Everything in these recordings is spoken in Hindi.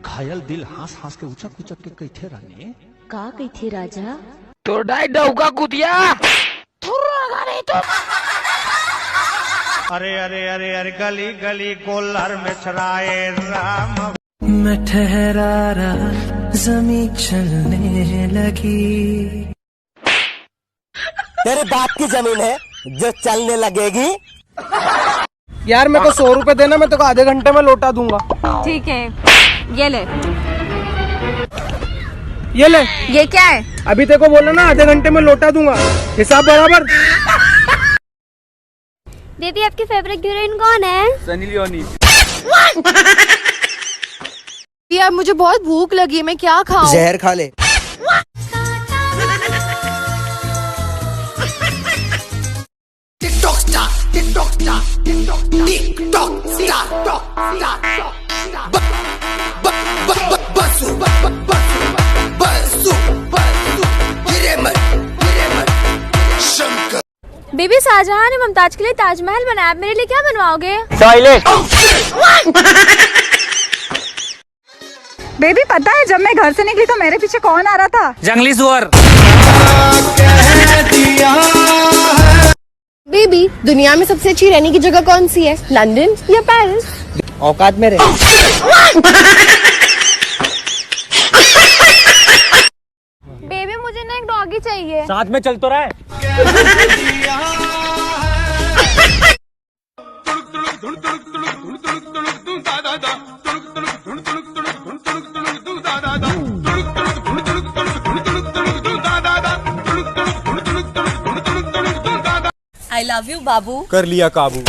घायल दिल हंस हंस के उचक उचक के कही थे रानी का कही थे राजा तो डाई डौका कुतिया अरे अरे अरे अरे गली गली कोल्हर में छराए राम। मैं ठहरा रहा ज़मीं चलने लगी। तेरे बाप की जमीन है जो चलने लगेगी। यार मेरे को 100 रुपए देना, मैं तेको आधे घंटे में लौटा दूंगा। ठीक है ये ले। ये ले। ये क्या है? अभी तेको बोला ना आधे घंटे में लौटा दूंगा, हिसाब बराबर। दीदी आपकी फेवरेट हीरोइन कौन है? सनी लियोनी। यार मुझे बहुत भूख लगी है, मैं क्या खाऊं? जहर खा ले। TikTok star, TikTok star, TikTok star, Basu Shankar. Baby Shahjahan ने मुमताज के लिए ताजमहल बनाया, आप मेरे लिए क्या बनवाओगे? बेबी पता है जब मैं घर से निकली तो मेरे पीछे कौन आ रहा था? जंगली सुअर। बेबी दुनिया में सबसे अच्छी रहने की जगह कौन सी है? लंदन या पेरिस? औकात में रहे। बेबी मुझे ना एक डॉगी चाहिए। साथ में चल तो रहा है। आई लव यू बाबू। कर लिया काबू।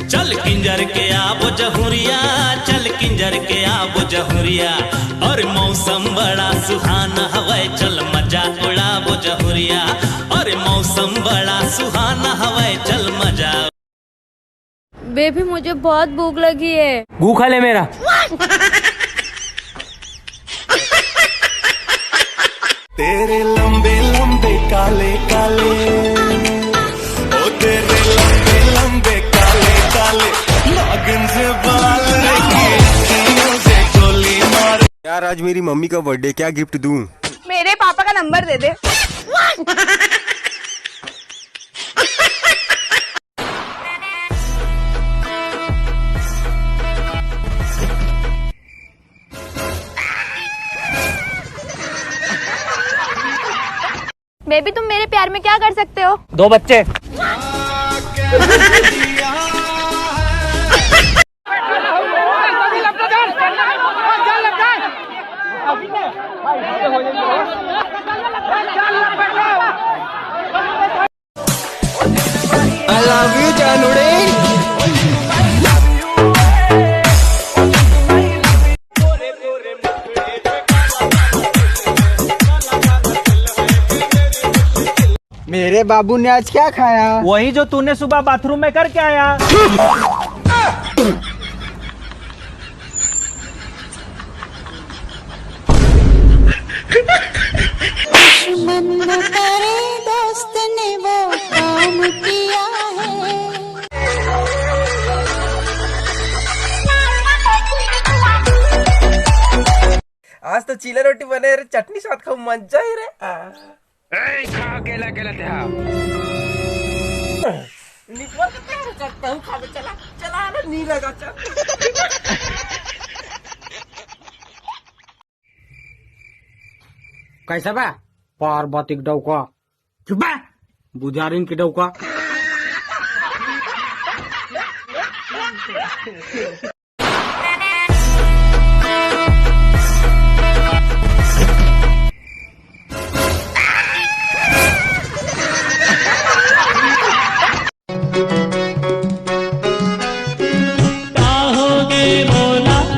चल किंजर के आबो जहुरिया, चल किंजर के आबो जहुरिया, और मौसम बड़ा सुहाना हवाए, चल मजा उड़ाबो जहुरिया, और मौसम बड़ा सुहाना हवाए, चल मजा। बेबी मुझे बहुत भूख लगी है। गू खा ले मेरा। तेरे लंबे लंबे काले काले, ओ तेरे लंबे लंबे काले काले, नागिन से बाल से गोली मार। यार आज मेरी मम्मी का बर्थडे, क्या गिफ्ट दूं? मेरे पापा का नंबर दे दे। बेबी तुम मेरे प्यार में क्या कर सकते हो? 2 बच्चे। I love you जानूड़े। मेरे बाबू ने आज क्या खाया? वही जो तूने सुबह बाथरूम में करके आया। दुश्मन न करे दोस्त ने वो काम किया है। आज तो चीला रोटी बने रे, चटनी साथ खाऊं, मजा ही रे। खा अकेला अकेला चला नहीं लगा चल। कैसा बा? पार्वती डौका चुप, बुझारिन की डौका।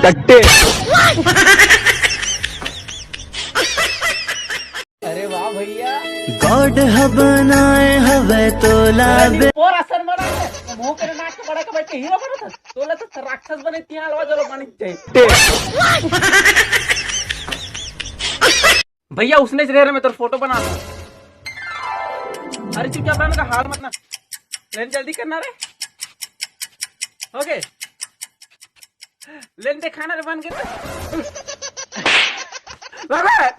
कट्टे। अरे वाह भैया, गॉड बनाए हवे तो लाबे। और असर बना मुंह करे नाक के बड़ा के बैठ के हीरो बना था, तोला तो राक्षस बने तिया हलवा जलो बनी चाहिए। भैया उसने रह में तो फोटो बना। अरे तू क्या बना का हाल मत ना, जल्दी करना रे। ओके लेन दे खाना रे बन के भगवान